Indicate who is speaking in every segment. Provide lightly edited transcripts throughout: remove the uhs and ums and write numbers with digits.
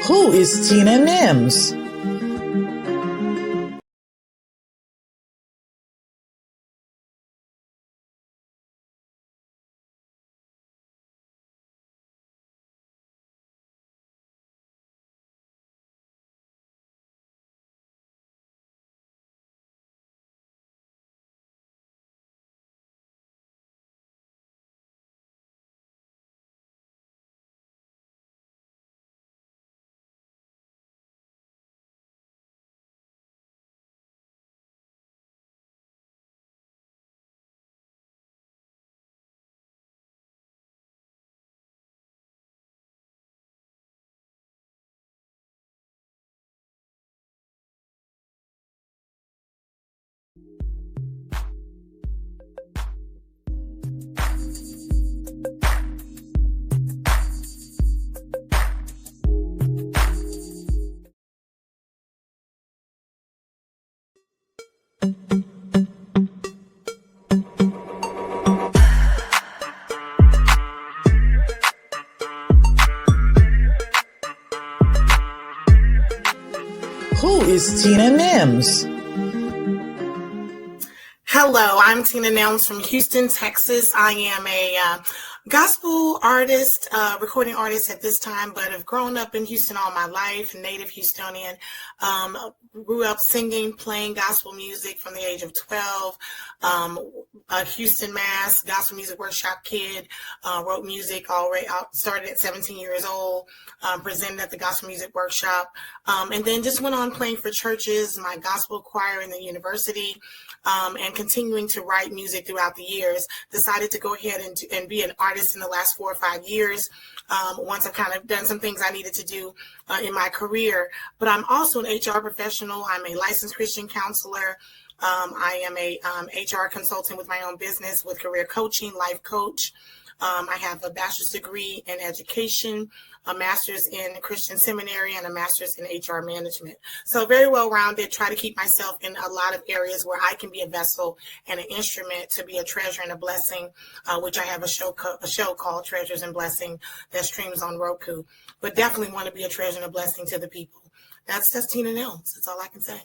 Speaker 1: Who is Tina Nelms? Who is Tina Nelms?
Speaker 2: Hello, I'm Tina Nelms from Houston, Texas. I am a gospel artist, recording artist at this time, but have grown up in Houston all my life, native Houstonian. Grew up singing, playing gospel music from the age of 12. A Houston, Mass. gospel music workshop kid. Wrote music already. Started at 17 years old. Presented at the gospel music workshop, and then just went on playing for churches, my gospel choir in the university, and continuing to write music throughout the years. Decided to go ahead and be an artist in the last 4 or 5 years. Once I've kind of done some things I needed to do in my career, but I'm also an HR professional. I'm a licensed Christian counselor. I am a HR consultant with my own business with career coaching, life coach. I have a bachelor's degree in education, a master's in Christian seminary, and a master's in HR management. So very well-rounded, try to keep myself in a lot of areas where I can be a vessel and an instrument to be a treasure and a blessing, which I have a show called Treasures and Blessing that streams on Roku. But definitely want to be a treasure and a blessing to the people. That's Tina Nelms. That's all I can say.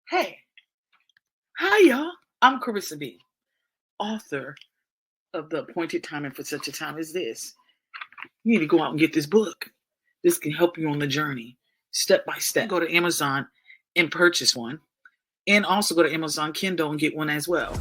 Speaker 3: Hey, hi y'all. I'm Carissa B., author of The Appointed Time and For Such a Time as This. You need to go out and get this book. This can help you on the journey, step by step. Go to Amazon and purchase one, and also go to Amazon Kindle and get one as well.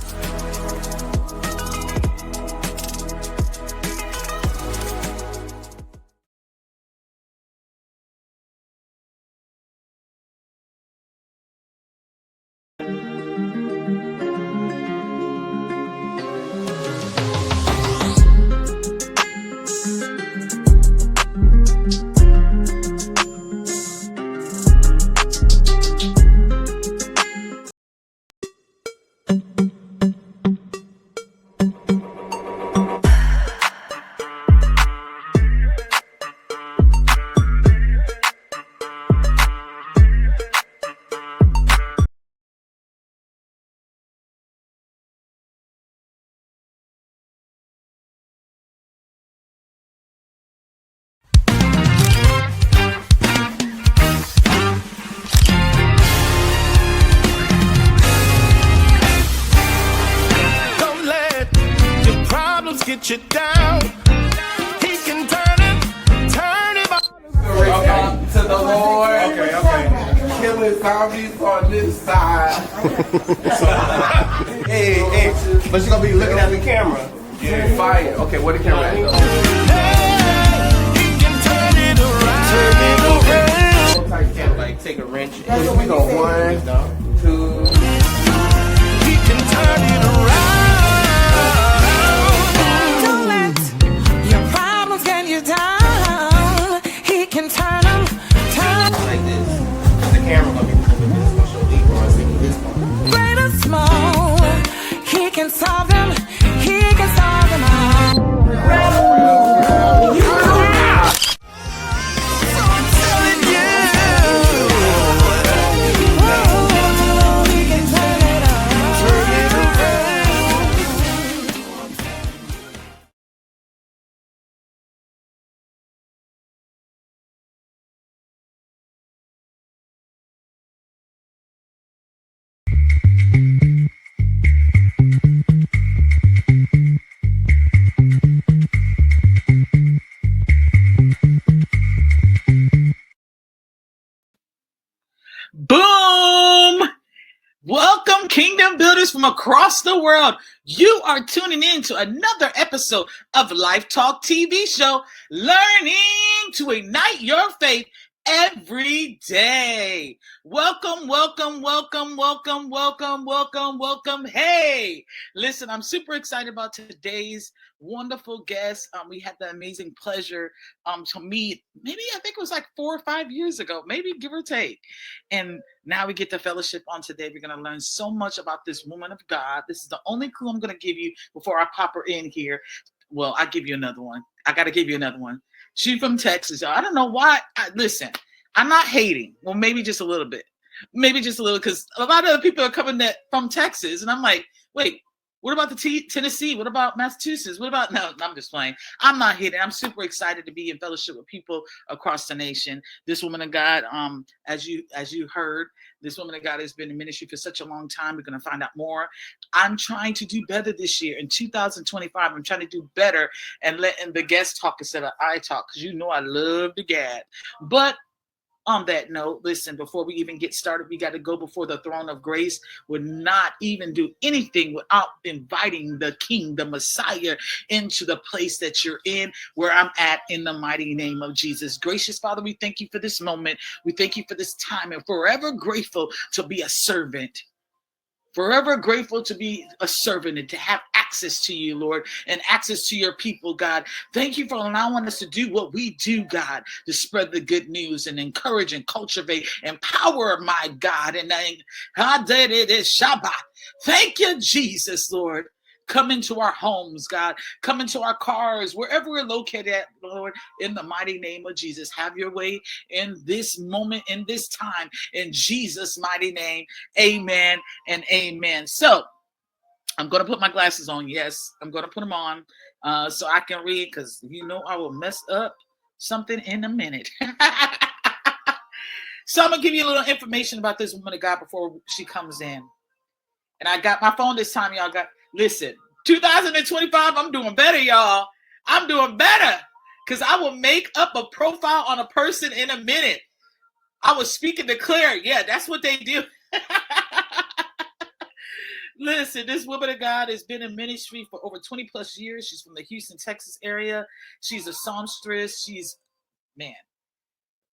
Speaker 4: Get you down. He can turn it on. To the Lord. Okay. Killing zombies on this side. hey, but you're gonna be looking at the camera. Yeah. Fire. Okay, where the camera at? He can turn it around. Turn it around. Like take a wrench. We go 1, 2. He can turn it around. Camera gonna be moving this, gonna show Libra singing this part.
Speaker 5: Great or small, he can solve them all.
Speaker 3: kingdom builders from across the world. You are tuning in to another episode of Life Talk TV show, learning to ignite your faith every day. Welcome, welcome, welcome, welcome, welcome, welcome, welcome. Hey, listen, I'm super excited about today's wonderful guest. We had the amazing pleasure to meet, maybe I think it was like 4 or 5 years ago, maybe give or take. And now we get the fellowship on today. We're going to learn so much about this woman of God. This is the only clue I'm going to give you before I pop her in here. Well, I'll give you another one. I got to give you another one. She's from Texas. I don't know why. Listen, I'm not hating. Well, maybe just a little bit. Maybe just a little, because a lot of other people are coming from Texas. And I'm like, wait, what about the Tennessee? What about Massachusetts? What about, no, I'm just playing. I'm not hating. I'm super excited to be in fellowship with people across the nation. This woman of God, as you heard, this woman of God has been in ministry for such a long time. We're going to find out more. I'm trying to do better this year. In 2025, I'm trying to do better and letting the guests talk instead of I talk, because you know I love to gab. But on that note, listen, before we even get started, we got to go before the throne of grace. Would not even do anything without inviting the King, the Messiah, into the place that you're in, where I'm at, in the mighty name of Jesus. Gracious Father, we thank you for this moment. We thank you for this time, and forever grateful to be a servant. Forever grateful to be a servant and to have access to you, Lord, and access to your people, God. Thank you for allowing us to do what we do, God, to spread the good news and encourage and cultivate, empower, my God. And Shabbat. Thank you, Jesus, Lord. Come into our homes, God. Come into our cars, wherever we're located at, Lord, in the mighty name of Jesus. Have your way in this moment, in this time, in Jesus' mighty name. Amen and amen. So I'm going to put my glasses on. Yes, I'm going to put them on so I can read, because you know I will mess up something in a minute. So I'm going to give you a little information about this woman of God before she comes in. And I got my phone this time, y'all. Listen, 2025, I'm doing better, y'all. I'm doing better, because I will make up a profile on a person in a minute. I will speak and declare. Yeah, that's what they do. Listen, this woman of God has been in ministry for over 20 plus years. She's from the Houston, Texas area. She's a songstress. Man,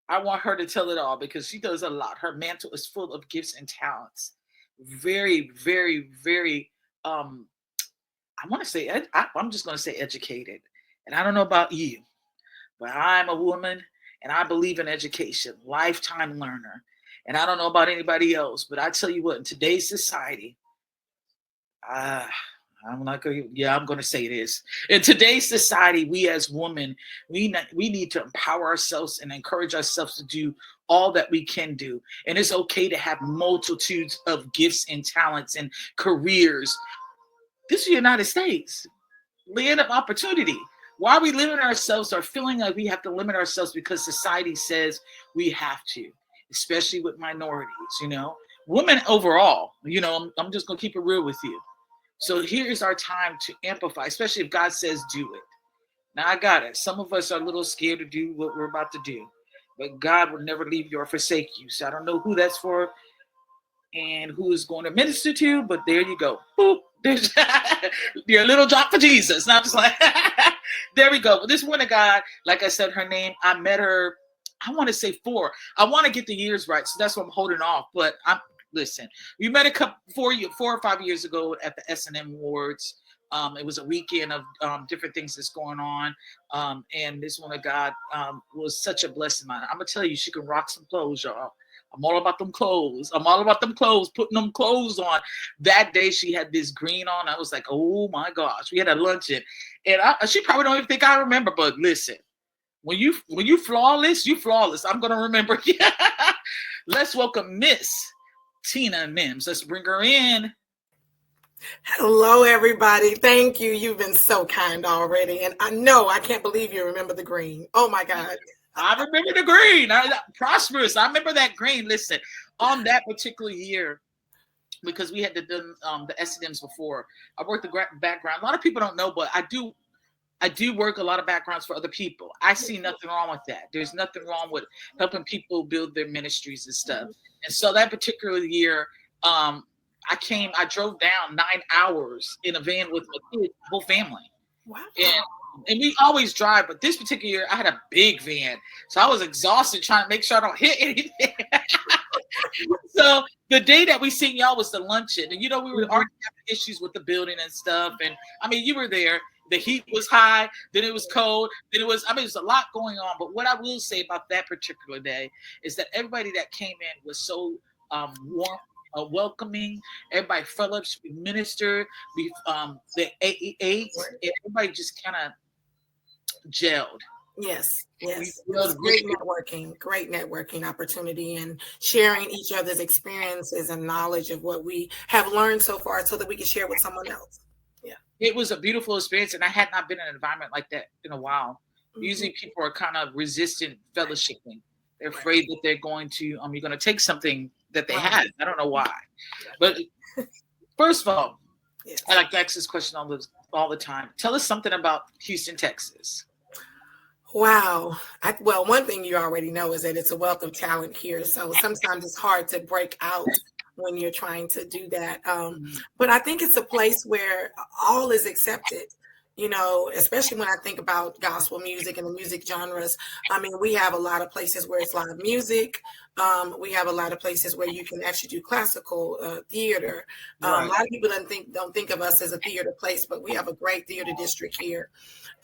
Speaker 3: I want her to tell it all, because she does a lot. Her mantle is full of gifts and talents. Very, very, very, I'm just going to say educated. And I don't know about you, but I'm a woman and I believe in education, lifetime learner. And I don't know about anybody else, but I tell you what, in today's society, I'm going to say this. In today's society, we as women, we need to empower ourselves and encourage ourselves to do all that we can do. And it's okay to have multitudes of gifts and talents and careers. This is the United States, land of opportunity. Why are we limiting ourselves or feeling like we have to limit ourselves because society says we have to, especially with minorities, women overall, I'm just going to keep it real with you. So here's our time to amplify, especially if God says do it. Now I got it. Some of us are a little scared to do what we're about to do, but God will never leave you or forsake you. So I don't know who that's for and who is going to minister to, but there you go. Boop. There's your little drop for Jesus. Now I'm just like, there we go. But this woman of God, like I said, her name, I met her, I want to say 4. I want to get the years right, so that's what I'm holding off. But listen, we met a couple 4 or 5 years ago at the S&M Awards. It was a weekend of different things that's going on. And this woman of God was such a blessing. I'm gonna tell you, she can rock some clothes, y'all. I'm all about them clothes. Putting them clothes on. That day she had this green on. I was like, oh my gosh. We had a luncheon. And she probably don't even think I remember, but listen, when you flawless, you flawless. I'm gonna remember. Let's welcome Miss Tina Nelms. Let's bring her in.
Speaker 2: Hello, everybody. Thank you. You've been so kind already. And I can't believe you remember the green. Oh my God.
Speaker 3: I remember the green. Prosperous. I remember that green. Listen, on that particular year, because we had to do the S&Ms before, I worked the background. A lot of people don't know, but I do work a lot of backgrounds for other people. I see nothing wrong with that. There's nothing wrong with helping people build their ministries and stuff. And so that particular year, I drove down 9 hours in a van with my kids, whole family.
Speaker 2: Wow.
Speaker 3: And we always drive, but this particular year I had a big van. So I was exhausted trying to make sure I don't hit anything. So the day that we seen y'all was the luncheon. And we were already having issues with the building and stuff. And I mean, you were there. The heat was high, then it was cold, then there's a lot going on. But what I will say about that particular day is that everybody that came in was so warm, welcoming. Everybody fellowed, we ministered, the ate, and everybody just kind of gelled.
Speaker 2: Yes. It was great networking opportunity, and sharing each other's experiences and knowledge of what we have learned so far so that we can share with someone else. Yeah.
Speaker 3: It was a beautiful experience, and I had not been in an environment like that in a while. Mm-hmm. Usually people are kind of resistant fellowshipping. They're afraid that they're going to, you're going to take something that they had. I don't know why. But first of all, I like to ask this question all the time. Tell us something about Houston, Texas.
Speaker 2: Wow. Well, one thing you already know is that it's a wealth of talent here. So sometimes it's hard to break out when you're trying to do that. But I think it's a place where all is accepted, especially when I think about gospel music and the music genres. I mean, we have a lot of places where it's live music. We have a lot of places where you can actually do classical theater. Right. A lot of people don't think of us as a theater place, but we have a great theater district here.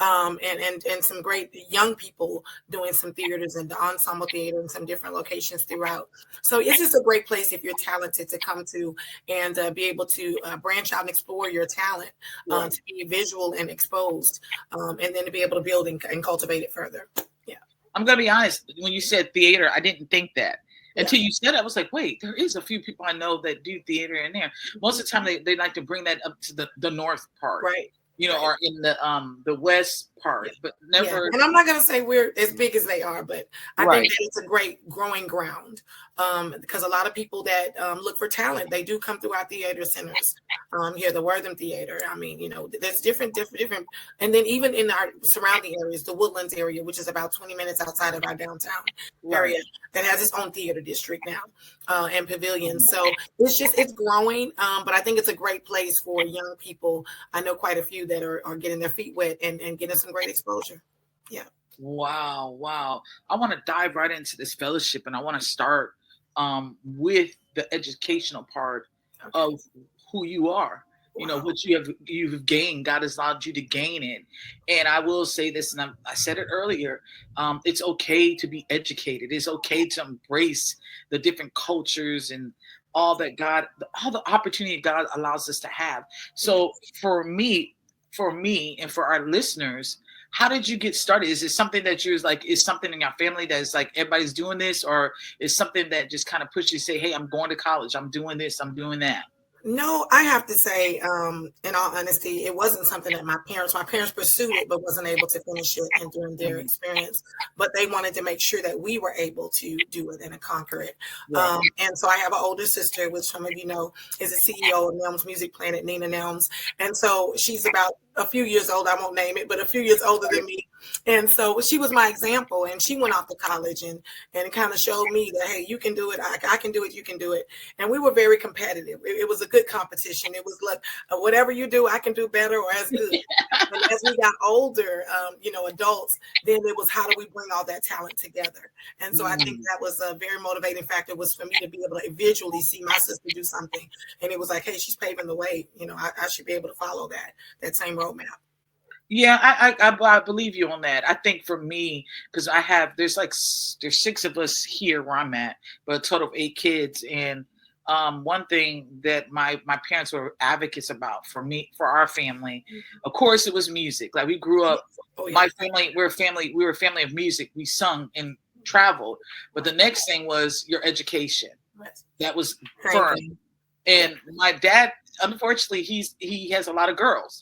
Speaker 2: And some great young people doing some theaters and the ensemble theater in some different locations throughout. So it's just a great place if you're talented to come to and be able to branch out and explore your talent, to be visual and exposed, and then to be able to build and cultivate it further. Yeah. I'm
Speaker 3: going to be honest. When you said theater, I didn't think that. Until you said it, I was like, wait, there is a few people I know that do theater in there. Most of the time they like to bring that up to the north part. Right. Or in the west part, but never.
Speaker 2: Yeah. And I'm not going to say we're as big as they are, but I think that it's a great growing ground, because a lot of people that look for talent, they do come through our theater centers here, the Wortham Theater. I mean, there's different, and then even in our surrounding areas, the Woodlands area, which is about 20 minutes outside of our downtown area, that has its own theater district now, and pavilions. So it's growing, but I think it's a great place for young people. I know quite a few that are getting their feet wet and getting some great exposure. Yeah.
Speaker 3: Wow. I want to dive right into this fellowship, and I want to start with the educational part of who you are. What you've gained. God has allowed you to gain it. And I will say this, and I said it earlier, it's okay to be educated. It's okay to embrace the different cultures and all the opportunity God allows us to have. So for me and for our listeners, how did you get started? Is it something that you're like, is something in your family that's like everybody's doing this, or is something that just kind of pushes you to say, hey, I'm going to college, I'm doing this, I'm doing that?
Speaker 2: No, I have to say, in all honesty, it wasn't something that my parents pursued it, but wasn't able to finish it and during their experience. But they wanted to make sure that we were able to do it and conquer it. Right. And so I have an older sister, which some of you know is a CEO of Nelms Music Planet, Nina Nelms. And so she's about a few years old, I won't name it, but a few years older than me. And so she was my example, and she went off to college and kind of showed me that, hey, you can do it. I can do it. You can do it. And we were very competitive. It was a good competition. It was like, whatever you do, I can do better or as good. And as we got older, adults, then it was, how do we bring all that talent together? And so I think that was a very motivating factor, was for me to be able to visually see my sister do something. And it was like, hey, she's paving the way. I should be able to follow that same roadmap.
Speaker 3: Yeah, I believe you on that. I think for me, because there's 6 of us here where I'm at, but a total of 8 kids. And one thing that my parents were advocates about for our family, of course, it was music. Like, we grew up, my family, we were a family of music. We sung and traveled. But the next thing was your education. That was firm. And my dad, unfortunately, he has a lot of girls.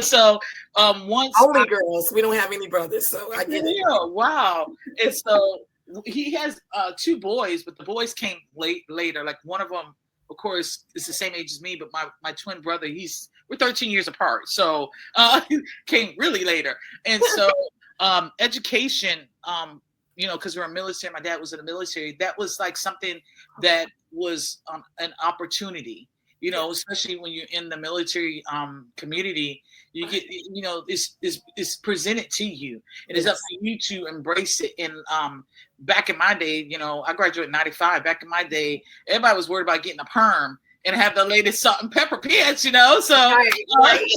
Speaker 3: so once
Speaker 2: only girls. We don't have any brothers, so I get it.
Speaker 3: Yeah, wow. And so he has 2 boys, but the boys came later. Like, one of them, of course, is the same age as me, but my twin brother, we're 13 years apart, so he came really later. And so education because we're military, my dad was in the military. That was like something that was an opportunity, especially when you're in the military community. You get, it's presented to you, and it's up to you to embrace it. And back in my day, I graduated in '95. Back in my day, everybody was worried about getting a perm and have the latest salt and pepper pants, so
Speaker 2: Right.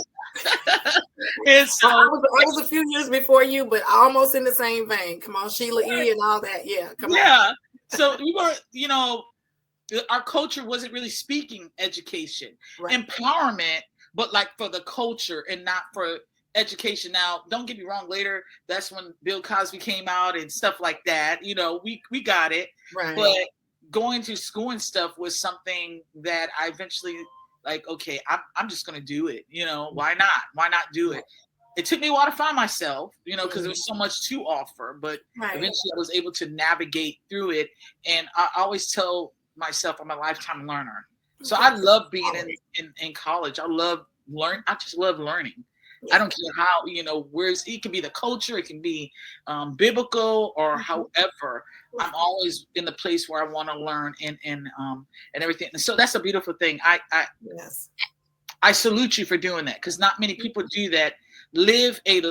Speaker 3: and so
Speaker 2: I was a few years before you, but almost in the same vein. Come on, Sheila E. and all that. Yeah, come on.
Speaker 3: So we were, our culture wasn't really speaking education, empowerment, but like for the culture and not for education. Now, don't get me wrong. Later, that's when Bill Cosby came out and stuff like that. We got it,
Speaker 2: right?
Speaker 3: But going to school and stuff was something that I eventually. Like, okay, I'm just going to do it. Why not? Why not do it? It took me a while to find myself, because there was so much to offer, but eventually I was able to navigate through it. And I always tell myself I'm a lifetime learner. So I love being in college. I just love learning. I don't care how, it can be the culture, it can be biblical or however. I'm always in the place where I want to learn and everything. And so that's a beautiful thing. I salute you for doing that, because not many people do that. Live in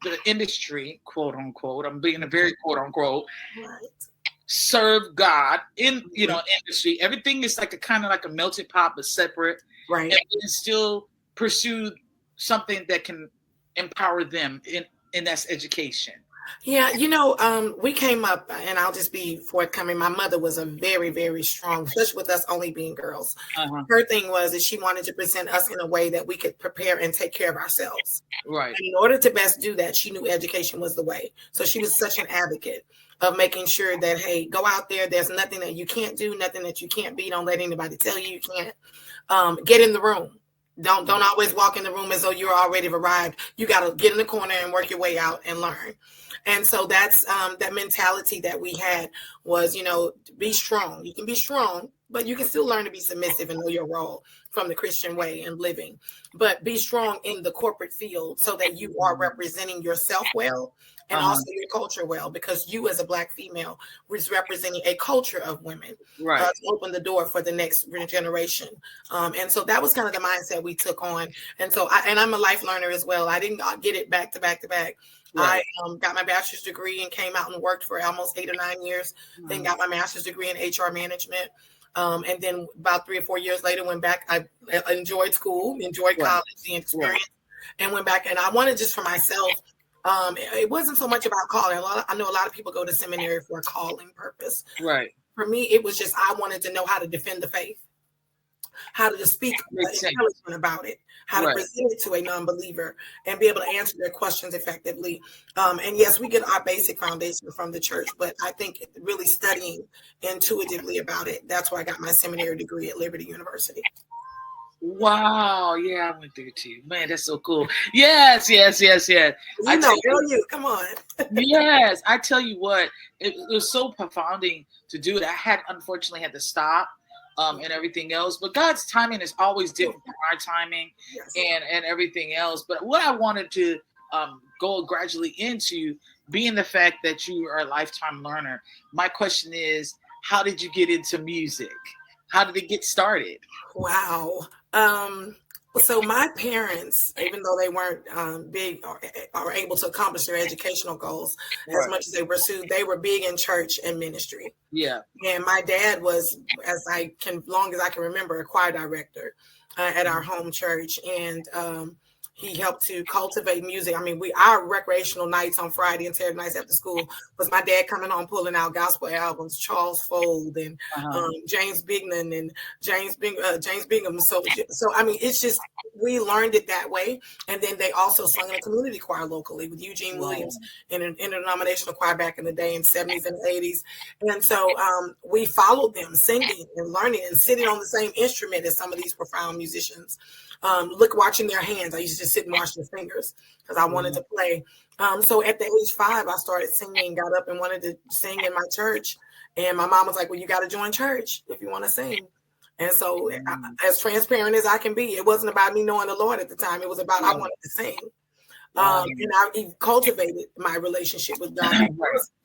Speaker 3: the industry, quote unquote. I'm being a very quote unquote. Serve God in industry. Everything is like a kind of like a melted pot, but separate.
Speaker 2: Right.
Speaker 3: And still pursue something that can empower them and that's education.
Speaker 2: Yeah, we came up, and I'll just be forthcoming. My mother was a very, very strong, especially with us only being girls. Her thing was that she wanted to present us in a way that we could prepare and take care of ourselves.
Speaker 3: Right.
Speaker 2: And in order to best do that, she knew education was the way. So she was such an advocate of making sure that, hey, go out there. There's nothing that you can't do, nothing that you can't be. Don't let anybody tell you can't. Get in the room. Don't always walk in the room as though you're already arrived. You got to get in the corner and work your way out and learn. And so that's that mentality that we had was, be strong. You can be strong, but you can still learn to be submissive and know your role from the Christian way and living. But be strong in the corporate field so that you are representing yourself well and also your culture well, because you as a Black female was representing a culture of women to open the door for the next generation. And so that was kind of the mindset we took on. And so I'm a life learner as well. I didn't get it back to back to back. I got my bachelor's degree and came out and worked for almost 8 or 9 years. Then got my master's degree in HR management. And then about 3 or 4 years later, went back. I enjoyed school, enjoyed college, the experience, and went back. And I wanted just for myself. It wasn't so much about calling. I know a lot of people go to seminary for a calling purpose.
Speaker 3: Right.
Speaker 2: For me, it was just I wanted to know how to defend the faith, how to speak intelligent about it, how to present it to a non-believer and be able to answer their questions effectively. And yes, we get our basic foundation from the church, but I think really studying intuitively about it, that's why I got my seminary degree at Liberty University.
Speaker 3: Wow. Yeah, I went there too. Man, that's so cool. Yes.
Speaker 2: Come on.
Speaker 3: Yes. I tell you what, it was so profounding to do it. I unfortunately had to stop and everything else, but God's timing is always different from our timing and everything else. But what I wanted to go gradually into being the fact that you are a lifetime learner. My question is, how did you get into music? How did it get started?
Speaker 2: Wow. So my parents, even though they weren't big or able to accomplish their educational goals as much as they pursued, they were big in church and ministry.
Speaker 3: Yeah.
Speaker 2: And my dad was, long as I can remember, a choir director at our home church. And he helped to cultivate music. I mean, our recreational nights on Friday and Saturday nights after school was my dad coming home pulling out gospel albums, Charles Fold and James Bignon and James Bingham. So I mean, it's just we learned it that way. And then they also sung in a community choir locally with Eugene Williams in an interdenominational choir back in the day in the 70s and 80s. And so we followed them singing and learning and sitting on the same instrument as some of these profound musicians. Watching their hands. I used to just sit and watch their fingers because I wanted to play. So at the age 5, I started singing, got up and wanted to sing in my church. And my mom was like, well, you got to join church if you want to sing. And so as transparent as I can be, it wasn't about me knowing the Lord at the time. It was about I wanted to sing. And I cultivated my relationship with God.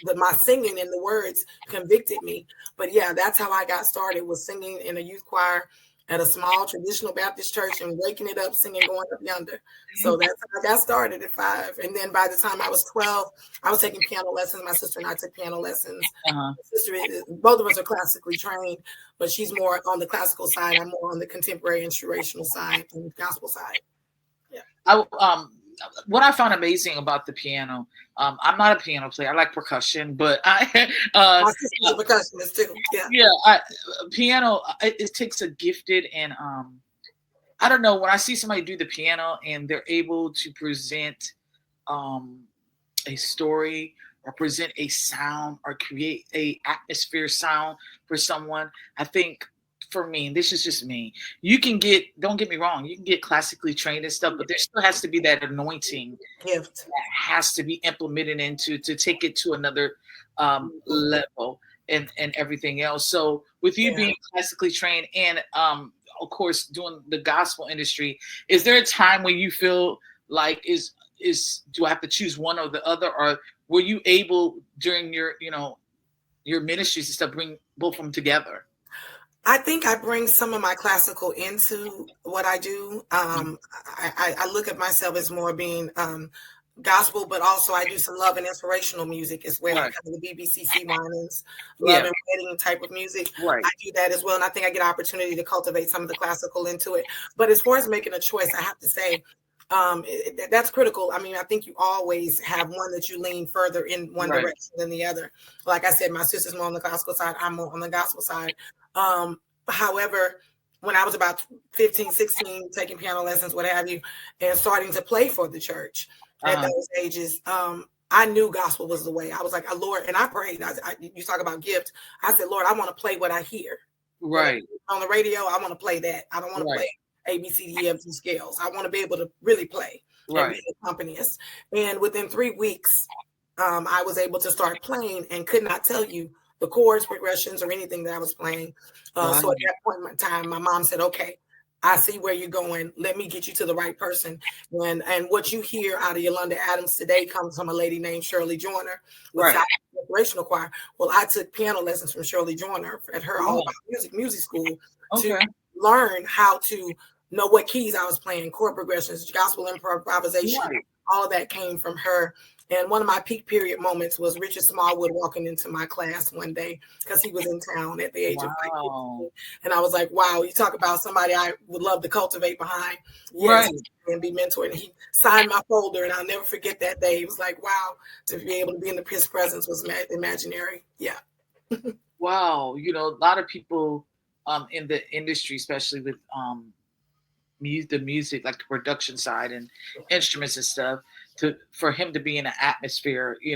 Speaker 2: But my singing and the words convicted me. But yeah, that's how I got started, was singing in a youth choir at a small traditional Baptist church and waking it up, singing Going Up Yonder. So that's how I got started at 5. And then by the time I was 12, I was taking piano lessons. My sister and I took piano lessons. My sister, both of us are classically trained, but she's more on the classical side. I'm more on the contemporary inspirational side and gospel side. Yeah.
Speaker 3: What I found amazing about the piano, I'm not a piano player. I like percussion, but
Speaker 2: My sister's a percussionist too. Yeah.
Speaker 3: Piano, it takes a gifted and I don't know, when I see somebody do the piano and they're able to present a story or present a sound or create a atmosphere sound for someone, I think, for me, and this is just me, don't get me wrong, you can get classically trained and stuff, but there still has to be that anointing
Speaker 2: gift
Speaker 3: that has to be implemented into to take it to another level and everything else. So with you being classically trained and of course doing the gospel industry, is there a time when you feel like is do I have to choose one or the other, or were you able during your your ministries and stuff bring both of them together?
Speaker 2: I think I bring some of my classical into what I do. I look at myself as more being gospel, but also I do some love and inspirational music as well, kind of the BBC Winans, love and wedding type of music. I do that as well, and I think I get opportunity to cultivate some of the classical into it. But as far as making a choice, I have to say that's critical. I mean, I think you always have one that you lean further in one direction than the other. Like I said, my sister's more on the classical side, I'm more on the gospel side. However, when I was about 15, 16, taking piano lessons, what have you, and starting to play for the church at those ages, I knew gospel was the way. I was like, Lord, and I prayed. You talk about gift. I said, Lord, I want to play what I hear.
Speaker 3: Right.
Speaker 2: On the radio, I want to play that. I don't want to play A, B, C, D, E, F, G scales. I want to be able to really play and be an accompanist. And within 3 weeks, I was able to start playing and could not tell you the chords, progressions, or anything that I was playing. So at that point in time, my mom said, okay, I see where you're going. Let me get you to the right person. And what you hear out of Yolanda Adams today comes from a lady named Shirley Joyner with Inspirational Choir. Well, I took piano lessons from Shirley Joyner at her All About Music School to learn how to know what keys I was playing, chord progressions, gospel improvisation. All of that came from her. And one of my peak period moments was Richard Smallwood walking into my class one day because he was in town at the age of 15. And I was like, wow, you talk about somebody I would love to cultivate behind and be mentored. And he signed my folder, and I'll never forget that day. It was like, wow, to be able to be in his presence was imaginary. Yeah.
Speaker 3: Wow. You know, a lot of people in the industry, especially with the music, like the production side and instruments and stuff, for him to be in an atmosphere, I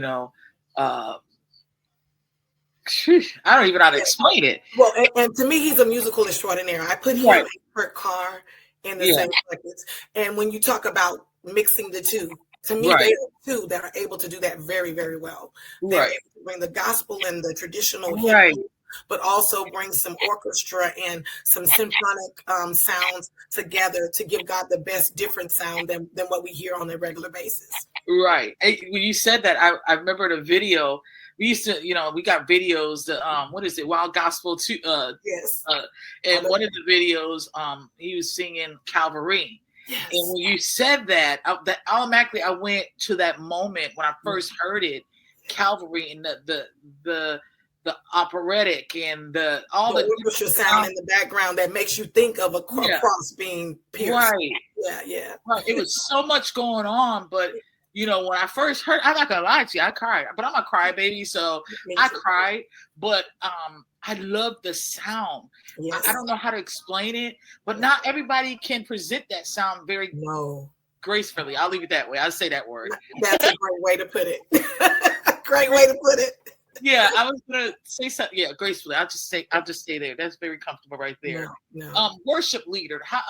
Speaker 3: don't even know how to explain it.
Speaker 2: Well, and to me, he's a musical extraordinaire. I put him and Kurt Carr in the same records. And when you talk about mixing the two, to me, they are two that are able to do that very, very well. They're able to bring the gospel and the traditional hymn, but also bring some orchestra and some symphonic sounds together to give God the best different sound than what we hear on a regular basis. Right.
Speaker 3: When you said that, I remember the video. We used to, we got videos, what is it, Wild Gospel too. And one of the videos, he was singing Calvary.
Speaker 2: Yes.
Speaker 3: And when you said that automatically I went to that moment when I first heard it, Calvary, and the operatic and all the
Speaker 2: orchestra sound in the background that makes you think of a cross being pierced. Yeah.
Speaker 3: Right. It was so much going on, but when I first heard, I'm not gonna lie to you, I cried. But I'm a crybaby, so I cried. But I love the sound. Yes. I don't know how to explain it, but not everybody can present that sound very gracefully. I'll leave it that way. I'll say that word.
Speaker 2: That's a great way to put it. Great way to put it.
Speaker 3: Yeah, I was gonna say something. Yeah, gracefully. I'll just stay there. That's very comfortable right there.
Speaker 2: No.
Speaker 3: Worship leader. How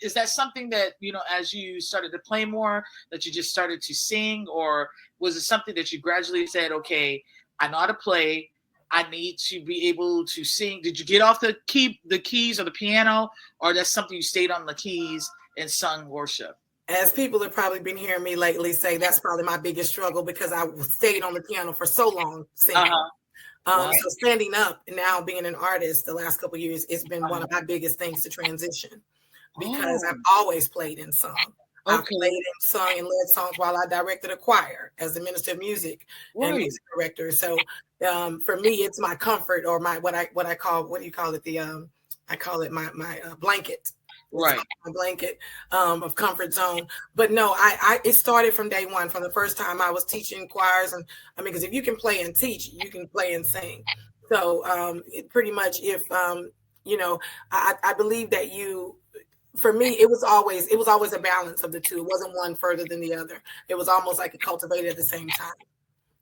Speaker 3: is that something that as you started to play more, that you just started to sing, or was it something that you gradually said, okay, I know how to play, I need to be able to sing? Did you get off the keys or the piano, or that's something you stayed on the keys and sung worship?
Speaker 2: As people have probably been hearing me lately say, that's probably my biggest struggle because I stayed on the piano for so long singing.
Speaker 3: Wow.
Speaker 2: So standing up and now being an artist the last couple of years, it's been one of my biggest things to transition because I've always played and sung. I've played and sung and led songs while I directed a choir as the minister of music and music director. So for me, it's my comfort or my what I call, what do you call it? I call it my blanket. Right. My blanket of comfort zone. But no, it started from day one, from the first time I was teaching choirs. And I mean, because if you can play and teach, you can play and sing. So pretty much if, you know, I believe that for me, it was always a balance of the two. It wasn't one further than the other. It was almost like it cultivated at the same time.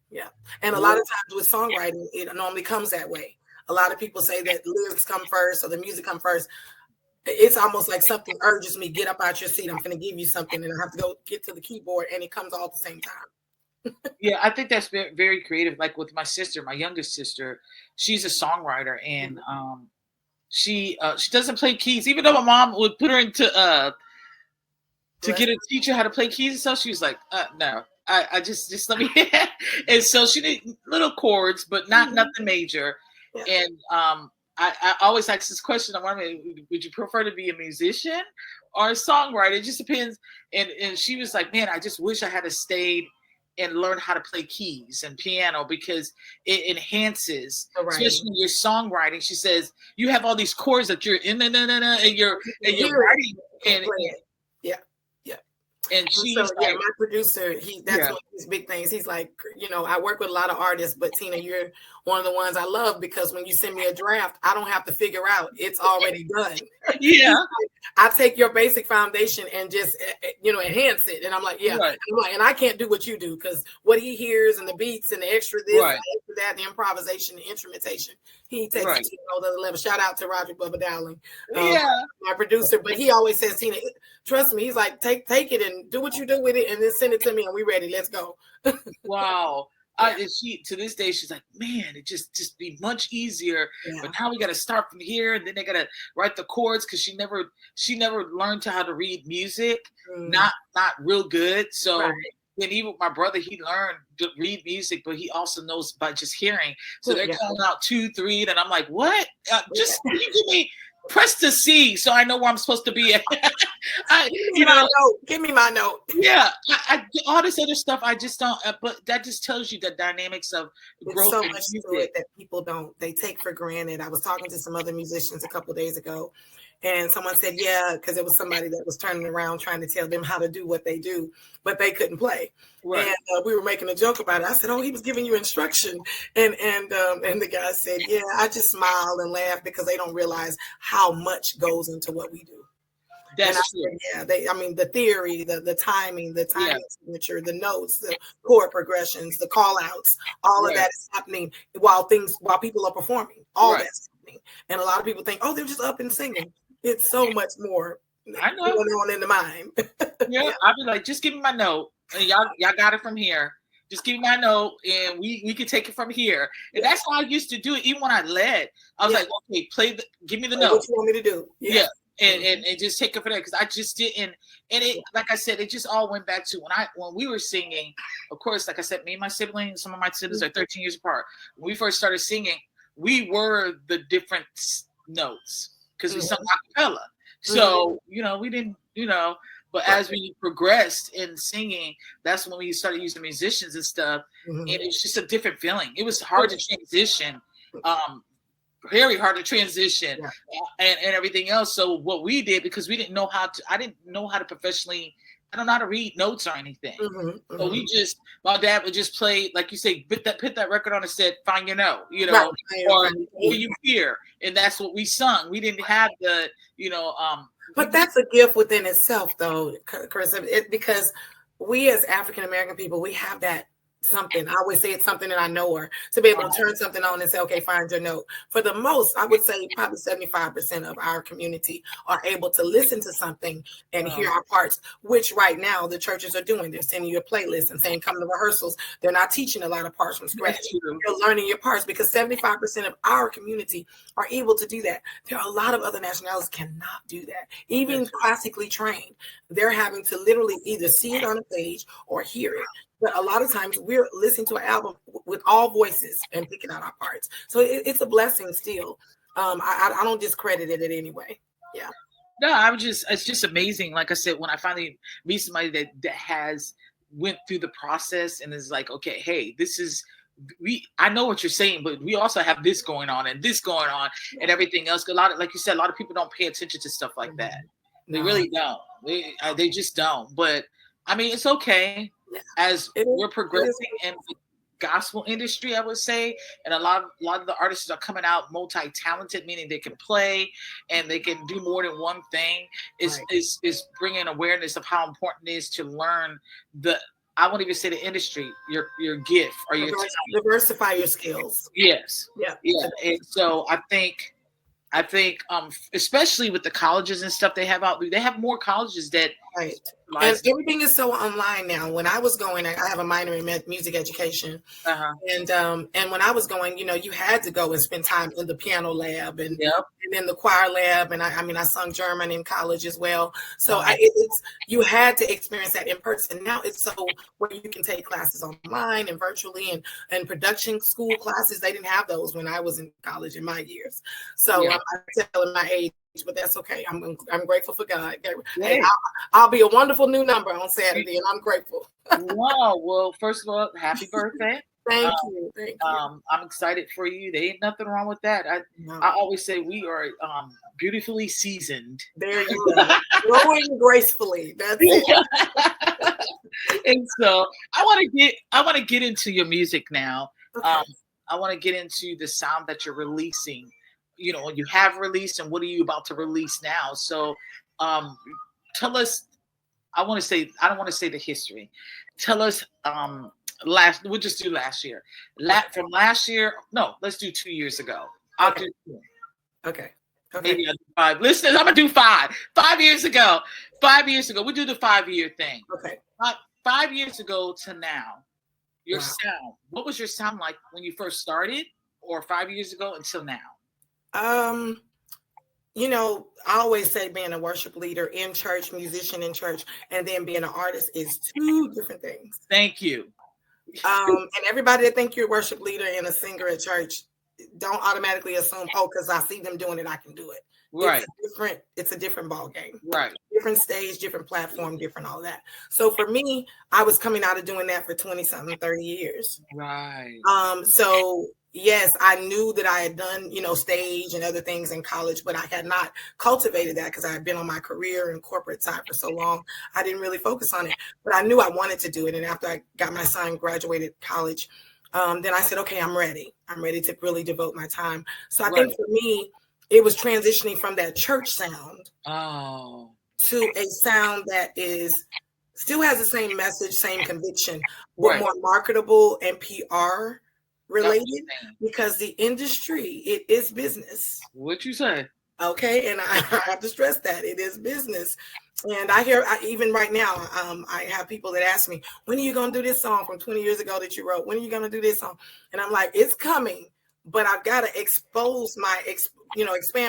Speaker 2: Yeah. And a lot of times with songwriting, it normally comes that way. A lot of people say that lyrics come first or the music come first. It's almost like something urges me, get up out your seat. I'm going to give you something. And I have to go get to the keyboard and it comes all at the same time.
Speaker 3: Yeah, I think that's very creative. Like with my sister, my youngest sister, she's a songwriter and she doesn't play keys, even though my mom would put her into to get a teacher how to play keys and stuff. She was like, no, I just let me. And so she did little chords, but not nothing major. Yeah. And I always ask this question. I'm wondering, would you prefer to be a musician or a songwriter? It just depends. And she was like, man, I just wish I had stayed and learn how to play keys and piano because it enhances, especially when you're songwriting. She says you have all these chords that you're in and you're writing and yeah. And she's
Speaker 2: my producer, that's one of his big things. He's like, you know, I work with a lot of artists, but Tina, you're one of the ones I love because when you send me a draft, I don't have to figure out, it's already done.
Speaker 3: Yeah.
Speaker 2: I take your basic foundation and just, enhance it. And I'm like, yeah. Right. And I can't do what you do because what he hears and the beats and the extra this, and the extra that, the improvisation, the instrumentation, he takes it to another level. Shout out to Roger Bubba Dowling, my producer. But he always says, Tina, trust me. He's like, take it and do what you do with it and then send it to me and we ready. Let's go. Wow.
Speaker 3: She to this day she's like, man, it just be much easier. But now we got to start from here, and then they got to write the chords because she never learned how to read music, not real good. So then even my brother, he learned to read music, but he also knows by just hearing. So they're calling out 2, 3, and I'm like, what? Just can you give me press the C so I know where I'm supposed to be at.
Speaker 2: Give me my note.
Speaker 3: Yeah, I all this other stuff I just don't. But that just tells you the dynamics of growth.
Speaker 2: So much to it that people they take for granted. I was talking to some other musicians a couple of days ago, and someone said, yeah, because it was somebody that was turning around trying to tell them how to do what they do, but they couldn't play. Right. And we were making a joke about it. I said, oh, he was giving you instruction. And the guy said, yeah, I just smile and laugh because they don't realize how much goes into what we do.
Speaker 3: That's true.
Speaker 2: The theory, the timing, signature, the notes, the chord progressions, the call outs, all of that is happening while people are performing. All that's happening. And a lot of people think, oh, they're just up and singing. It's so much more going on in the mind.
Speaker 3: I'd be like, just give me my note. And y'all got it from here. Just give me my note and we can take it from here. And that's how I used to do it. Even when I led, I was like, okay, give me the note.
Speaker 2: What you want me to do?
Speaker 3: Yeah. And just take it for that because I just didn't. And it, like I said, it just all went back to when we were singing. Of course, like I said, me and my siblings, some of my siblings are 13 years apart. When we first started singing, we were the different notes because we sung a cappella. So we didn't, But as we progressed in singing, that's when we started using musicians and stuff. And it's just a different feeling. It was hard to transition. Very hard to transition and everything else. So what we did, because I didn't know how to professionally, I don't know how to read notes or anything. So my dad would just play, like you say, put that record on and said, find your note, or what you hear. And that's what we sung. We didn't have the,
Speaker 2: But that's a gift within itself though, Chris, because we as African-American people, we have that something. I always say it's something that I know her, to be able to turn something on and say, okay, find your note. For the most, I would say probably 75% of our community are able to listen to something and hear our parts, which right now the churches are doing. They're sending you a playlist and saying, come to rehearsals. They're not teaching a lot of parts from scratch. You're learning your parts because 75% of our community are able to do that. There are a lot of other nationalities cannot do that. Even classically trained, they're having to literally either see it on a page or hear it. But a lot of times we're listening to an album with all voices and picking out our parts. So it's a blessing still. I don't discredit it in any way. Yeah.
Speaker 3: No, it's just amazing. Like I said, when I finally meet somebody that has went through the process and is like, okay, hey, I know what you're saying, but we also have this going on and this going on and everything else. Like you said, a lot of people don't pay attention to stuff like that. They really don't. They just don't. But I mean, it's okay. As we're progressing in the gospel industry, I would say, and a lot of the artists are coming out multi-talented, meaning they can play and they can do more than one thing. Is bringing awareness of how important it is to learn I won't even say the industry, your gift or your talent.
Speaker 2: Diversify your skills.
Speaker 3: Yes. Yeah. And so I think especially with the colleges and stuff they have out, they have more colleges that
Speaker 2: and everything is so online now. When I was going, I have a minor in music education, and when I was going, you had to go and spend time in the piano lab and in the choir lab, and I sung German in college as well. So you had to experience that in person. Now it's so where you can take classes online and virtually, and production school classes. They didn't have those when I was in college in my years. So I'm telling my age, but that's okay. I'm grateful for God. Hey, I'll be a wonderful new number on Saturday, and I'm grateful.
Speaker 3: Wow. Well, first of all, happy birthday.
Speaker 2: Thank you.
Speaker 3: I'm excited for you. There ain't nothing wrong with that. I always say we are beautifully seasoned.
Speaker 2: There you go. Growing gracefully. That's it.
Speaker 3: And so I want to get into your music now. Okay. I want to get into the sound that you're releasing. You have released, and what are you about to release now? So tell us, I don't want to say the history. Tell us, we'll just do last year. From last year, no, let's do 2 years ago. I'll do 2.
Speaker 2: Okay.
Speaker 3: Maybe I'll do 5. Listen, I'm going to do 5. 5 years ago. 5 years ago. We do the 5-year thing.
Speaker 2: Okay.
Speaker 3: 5 years ago to now, your sound. What was your sound like when you first started, or 5 years ago until now?
Speaker 2: I always say being a worship leader in church, musician in church, and then being an artist is 2 different things.
Speaker 3: Thank you.
Speaker 2: And everybody that think you're a worship leader and a singer at church, don't automatically assume, because I see them doing it, I can do it.
Speaker 3: Right.
Speaker 2: It's a different ball game.
Speaker 3: Right.
Speaker 2: Different stage, different platform, different all that. So for me, I was coming out of doing that for 20-something, 30 years.
Speaker 3: Right.
Speaker 2: So yes, I knew that I had done, stage and other things in college, but I had not cultivated that because I had been on my career and corporate side for so long. I didn't really focus on it, but I knew I wanted to do it. And after I got my son, graduated college, then I said, okay, I'm ready. I'm ready to really devote my time. So I think for me, it was transitioning from that church sound to a sound that still has the same message, same conviction, but more marketable and PR related, because the industry, it is business.
Speaker 3: What you say?
Speaker 2: Okay, and I have to stress that it is business. And I hear, even right now, I have people that ask me, when are you going to do this song from 20 years ago that you wrote? When are you going to do this song? And I'm like, it's coming, but I've got to expand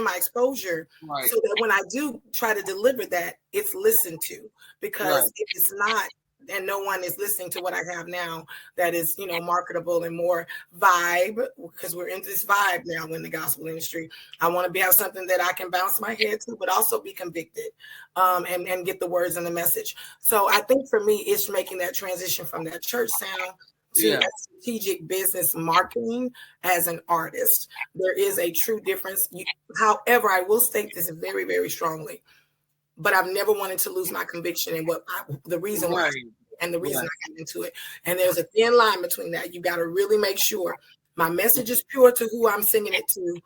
Speaker 2: my exposure so that when I do try to deliver that, it's listened to. Because if it's not, and no one is listening to what I have now that is, marketable and more vibe, because we're into this vibe now in the gospel industry. I want to have something that I can bounce my head to, but also be convicted and get the words and the message. So I think for me, it's making that transition from that church sound to strategic business marketing as an artist. There is a true difference. However, I will state this very, very strongly. But I've never wanted to lose my conviction in the reason why and the reason I got into it. And there's a thin line between that. You got to really make sure my message is pure to who I'm singing it to.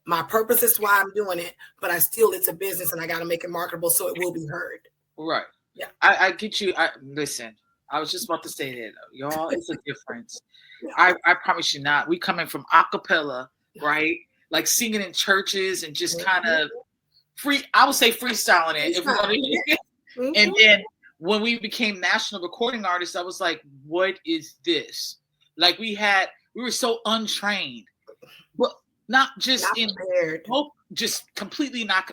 Speaker 2: My purpose is why I'm doing it, but it's a business and I got to make it marketable so it will be heard.
Speaker 3: Right. Yeah. I get you. Listen, I was just about to say that, y'all. It's a difference.
Speaker 2: Yeah.
Speaker 3: I promise you not. We coming from a cappella, right? Like singing in churches and just kind of I would say freestyling it. If we want to. And then when we became national recording artists, I was like, what is this? Like we were so untrained, but not just
Speaker 2: not prepared.
Speaker 3: Just completely not.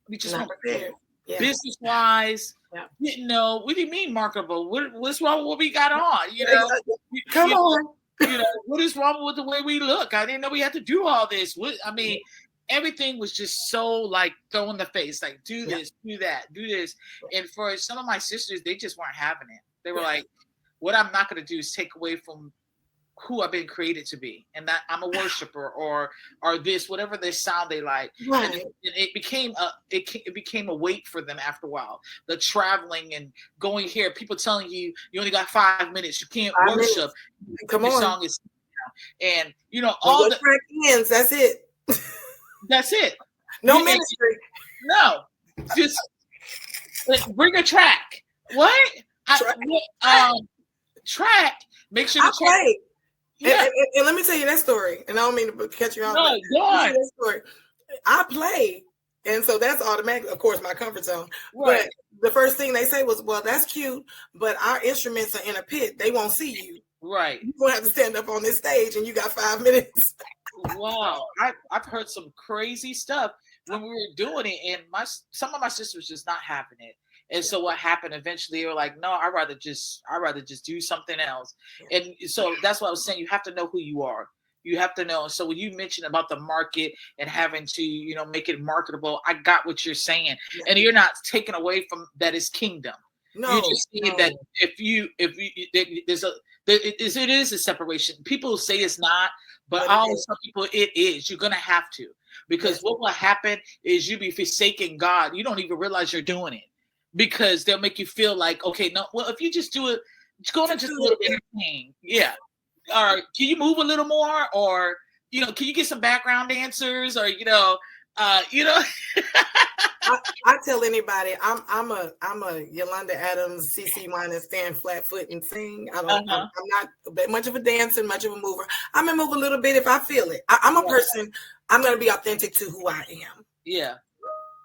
Speaker 3: We just weren't prepared.
Speaker 2: Yeah.
Speaker 3: Business wise, didn't know. What do you mean marketable? What's wrong with what we got on? You know,
Speaker 2: come on.
Speaker 3: You know, what is wrong with the way we look? I didn't know we had to do all this. Everything was just so like throw in the face, like do this, do that, do this. And for some of my sisters, they just weren't having it. They were like, what I'm not going to do is take away from who I've been created to be, and that I'm a worshiper or this, whatever they sound they like.
Speaker 2: Right.
Speaker 3: And it became a weight for them after a while. The traveling and going here, people telling you only got 5 minutes, you can't worship.
Speaker 2: Come on.
Speaker 3: Song is, and
Speaker 2: all the track ends. That's it.
Speaker 3: That's it.
Speaker 2: No ministry.
Speaker 3: No, just bring a track. What? Track. Make sure the track.
Speaker 2: Play. Yeah. And let me tell you that story. And I don't mean to cut you off.
Speaker 3: No, go on.
Speaker 2: That story. I play, and so that's automatic. Of course, my comfort zone.
Speaker 3: Right.
Speaker 2: But the first thing they say was, "Well, that's cute, but our instruments are in a pit. They won't see you.
Speaker 3: Right.
Speaker 2: You're gonna have to stand up on this stage, and you got 5 minutes."
Speaker 3: Wow, I've heard some crazy stuff when we were doing it, and some of my sisters just not having it. And so what happened eventually, they were like, no, I'd rather just do something else. And so that's what I was saying. You have to know who you are. You have to know. So when you mentioned about the market and having to, make it marketable, I got what you're saying. Yeah. And you're not taking away from that is kingdom. No, you're just saying that it is a separation. People say it's not, but I always tell people it is. You're going to have to, because what will happen is you be forsaking God. You don't even realize you're doing it. Because they'll make you feel like, okay, no, well, if you just do it, it's going to just a little entertain. Yeah. Or can you move a little more? Or, can you get some background dancers? Or, I
Speaker 2: tell anybody, I'm a Yolanda Adams, CC minus stand flat foot and sing. I'm not much of a dancer, much of a mover. I'm going to move a little bit if I feel it. I'm a person, I'm going to be authentic to who I am.
Speaker 3: Yeah.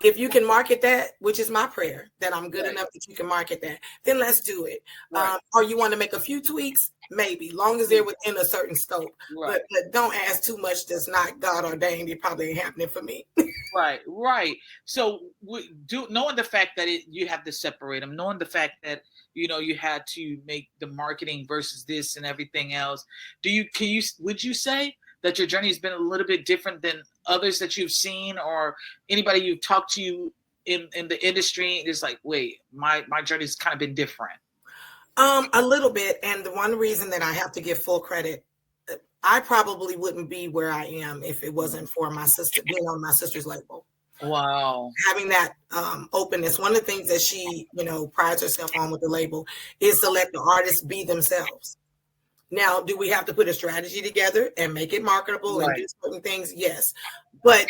Speaker 2: If you can market that, which is my prayer, that I'm good enough that you can market that, then let's do it. Right. Or you want to make a few tweaks, maybe, long as they're within a certain scope. Right. But don't ask too much that's not God ordained. It probably ain't happening for me.
Speaker 3: Right. So knowing the fact that you have to separate them, knowing the fact that you had to make the marketing versus this and everything else. Would you say that your journey has been a little bit different than others that you've seen, or anybody you've talked to in the industry? It's like, wait, my journey's kind of been different.
Speaker 2: A little bit. And the one reason that I have to give full credit, I probably wouldn't be where I am if it wasn't for my sister being on my sister's label.
Speaker 3: Wow.
Speaker 2: Having that openness. One of the things that she, prides herself on with the label is to let the artists be themselves. Now, do we have to put a strategy together and make it marketable and do certain things? Yes. But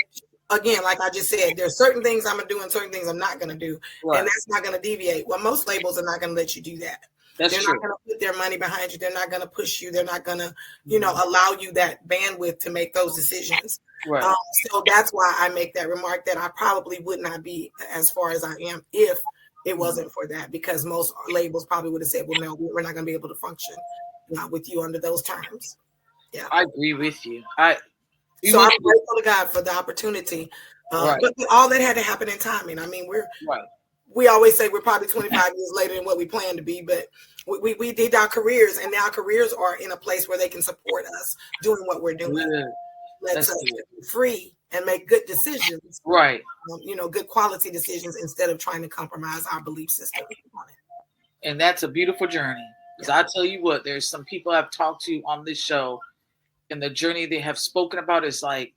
Speaker 2: again, like I just said, there's certain things I'm going to do and certain things I'm not going to do. Right. And that's not going to deviate. Well, most labels are not going to let you do that. They're not going to put their money behind you. They're not going to push you. They're not going to, allow you that bandwidth to make those decisions. Right. So that's why I make that remark that I probably would not be as far as I am if it wasn't for that, because most labels probably would have said, well, no, we're not going to be able to function with you under those terms. Yeah, I
Speaker 3: agree with you.
Speaker 2: I'm grateful to God for the opportunity. But all that had to happen in timing. I mean, we always say we're probably 25 years later than what we plan to be, but we did our careers, and now our careers are in a place where they can support us doing what we're doing. Yeah. Let's be free and make good decisions.
Speaker 3: Right.
Speaker 2: Good quality decisions instead of trying to compromise our belief system on it.
Speaker 3: And that's a beautiful journey. Because I tell you what, there's some people I've talked to on this show, and the journey they have spoken about is like,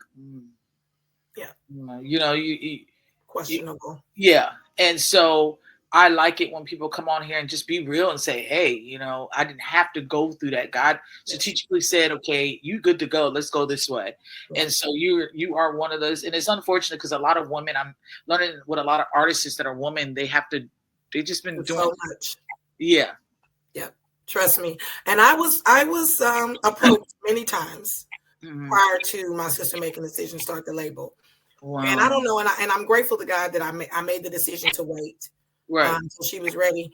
Speaker 2: questionable.
Speaker 3: And so I like it when people come on here and just be real and say, hey, I didn't have to go through that. God strategically said, okay, you good to go. Let's go this way. Yes. And so you are one of those. And it's unfortunate because a lot of women, I'm learning with a lot of artists that are women, they just been doing
Speaker 2: so much.
Speaker 3: Yeah.
Speaker 2: Yeah. Trust me. And I was approached many times prior to my sister making the decision to start the label.
Speaker 3: Wow.
Speaker 2: And I don't know, and I'm grateful to God that I made the decision to wait until she was ready.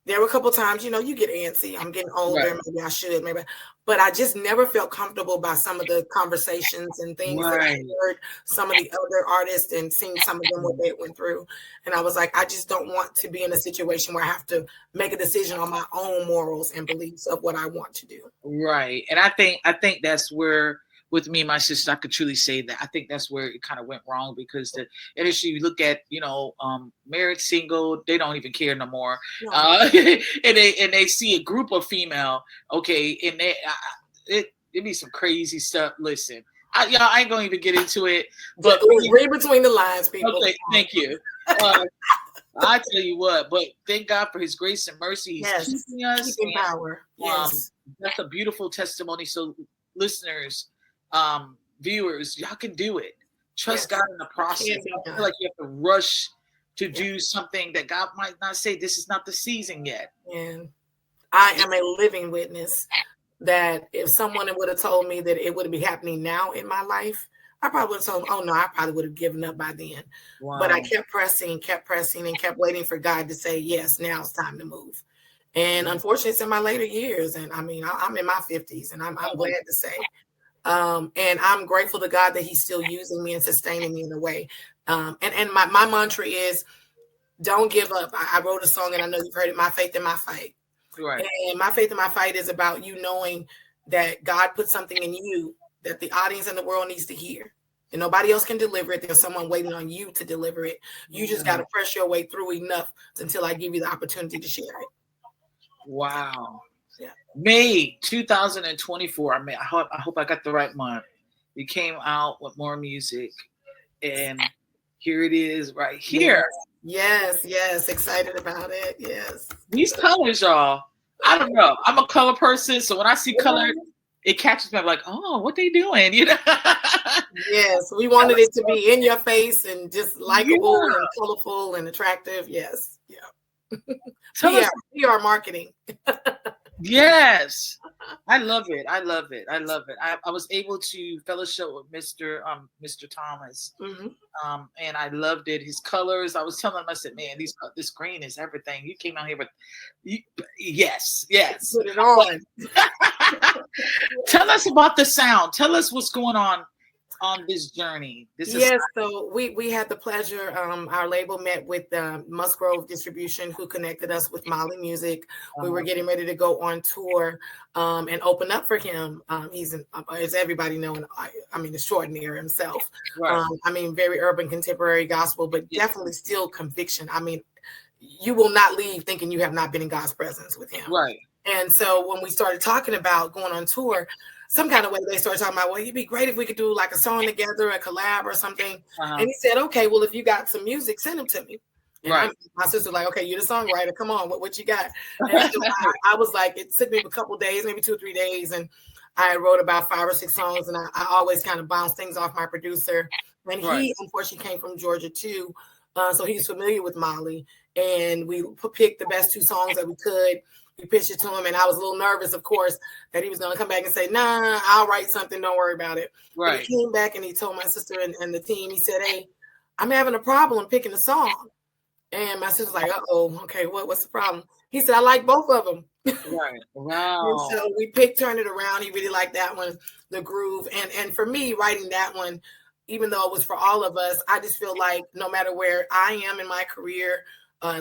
Speaker 2: There were a couple of times, you get antsy. I'm getting older. Maybe I should, but I just never felt comfortable by some of the conversations and things that I heard some of the other artists and seen some of them what they went through. And I was like, I just don't want to be in a situation where I have to make a decision on my own morals and beliefs of what I want to do.
Speaker 3: Right. And I think that's where, with me and my sister, I could truly say that I think that's where it kind of went wrong, because the industry, you look at, married, single, they don't even care no more. And they see a group of female, okay, and it be some crazy stuff. Listen, I ain't gonna even get into it, but
Speaker 2: read between the lines, people.
Speaker 3: Okay, thank you. I tell you what, but thank God for His grace and mercy. He's keeping us
Speaker 2: in power. Yes,
Speaker 3: that's a beautiful testimony. So, listeners, viewers, y'all can do it. Trust God in the process. I feel like you have to rush to do something that God might not say. This is not the season yet.
Speaker 2: And I am a living witness that if someone would have told me that it would be happening now in my life, I probably would have told them, oh no, I probably would have given up by then. Wow. But I kept pressing, and kept waiting for God to say, yes, now it's time to move. And unfortunately, it's in my later years. And I mean, I'm in my 50s, and I'm glad to say. And I'm grateful to God that He's still using me and sustaining me in a way. And my mantra is, don't give up. I wrote a song, and I know you've heard it, My Faith in My Fight.
Speaker 3: Right.
Speaker 2: And My Faith in My Fight is about you knowing that God put something in you that the audience in the world needs to hear. And nobody else can deliver it. There's someone waiting on you to deliver it. You just got to press your way through enough until I give you the opportunity to share it.
Speaker 3: Wow.
Speaker 2: Yeah.
Speaker 3: May 2024. I hope I got the right month. You came out with more music, and here it is right here.
Speaker 2: Yes. Excited about it. Yes.
Speaker 3: These colors, y'all. I don't know. I'm a color person, so when I see color, it catches me. I'm like, oh, what they doing?
Speaker 2: Yes, we wanted it to be in your face and just likable and colorful and attractive. Yes. Yeah. PR marketing.
Speaker 3: Yes, I love it. I was able to fellowship with Mr. Thomas, and I loved it. His colors. I was telling him, I said, "Man, this green is everything." You came out here with, yes.
Speaker 2: Put it on.
Speaker 3: Tell us about the sound. Tell us what's going on this journey.
Speaker 2: So we had the pleasure. Our label met with Musgrove Distribution, who connected us with Molly Music. We were getting ready to go on tour and open up for him. He's as everybody know, extraordinary himself.
Speaker 3: Right.
Speaker 2: Very urban contemporary gospel, but definitely still conviction. You will not leave thinking you have not been in God's presence with him.
Speaker 3: Right.
Speaker 2: And so when we started talking about going on tour, some kind of way they started talking about, well, it'd be great if we could do like a song together, a collab or something. And he said, okay, well, if you got some music, send them to me. And my sister was like, okay, you're the songwriter. Come on, what you got? And so I was like, it took me a couple of days, maybe 2 or 3 days. And I wrote about 5 or 6 songs, and I always kind of bounce things off my producer. And he unfortunately came from Georgia too. So he's familiar with Molly. And we picked the best 2 songs that we could. We pitched it to him, and I was a little nervous, of course, that he was going to come back and say, nah, I'll write something. Don't worry about it.
Speaker 3: Right.
Speaker 2: But he came back and he told my sister and the team, he said, hey, I'm having a problem picking a song. And my sister was like, uh-oh, okay, what's the problem? He said, I like both of them.
Speaker 3: Right. Wow.
Speaker 2: And so we picked Turn It Around. He really liked that one, the groove. And for me, writing that one, even though it was for all of us, I just feel like no matter where I am in my career,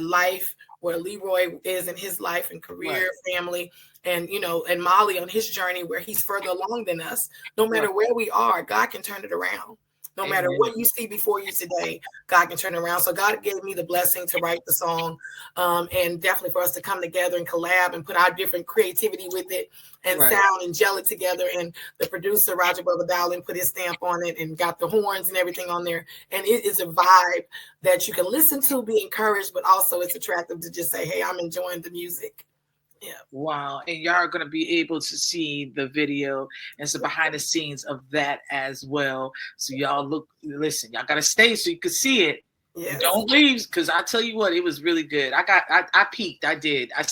Speaker 2: life, where Leroy is in his life and career, family, and and Molly on his journey where he's further along than us. No matter where we are, God can turn it around. No matter what you see before you today, God can turn it around. So God gave me the blessing to write the song, and definitely for us to come together and collab and put our different creativity with it and sound and gel it together. And the producer, Roger Bubba Dowling, put his stamp on it and got the horns and everything on there. And it is a vibe that you can listen to, be encouraged, but also it's attractive to just say, hey, I'm enjoying the music. Yeah.
Speaker 3: Wow. And y'all are going to be able to see the video and some behind the scenes of that as well. So y'all listen, y'all got to stay so you can see it.
Speaker 2: Yes.
Speaker 3: Don't leave, because I tell you what, it was really good. I peeked. I did. I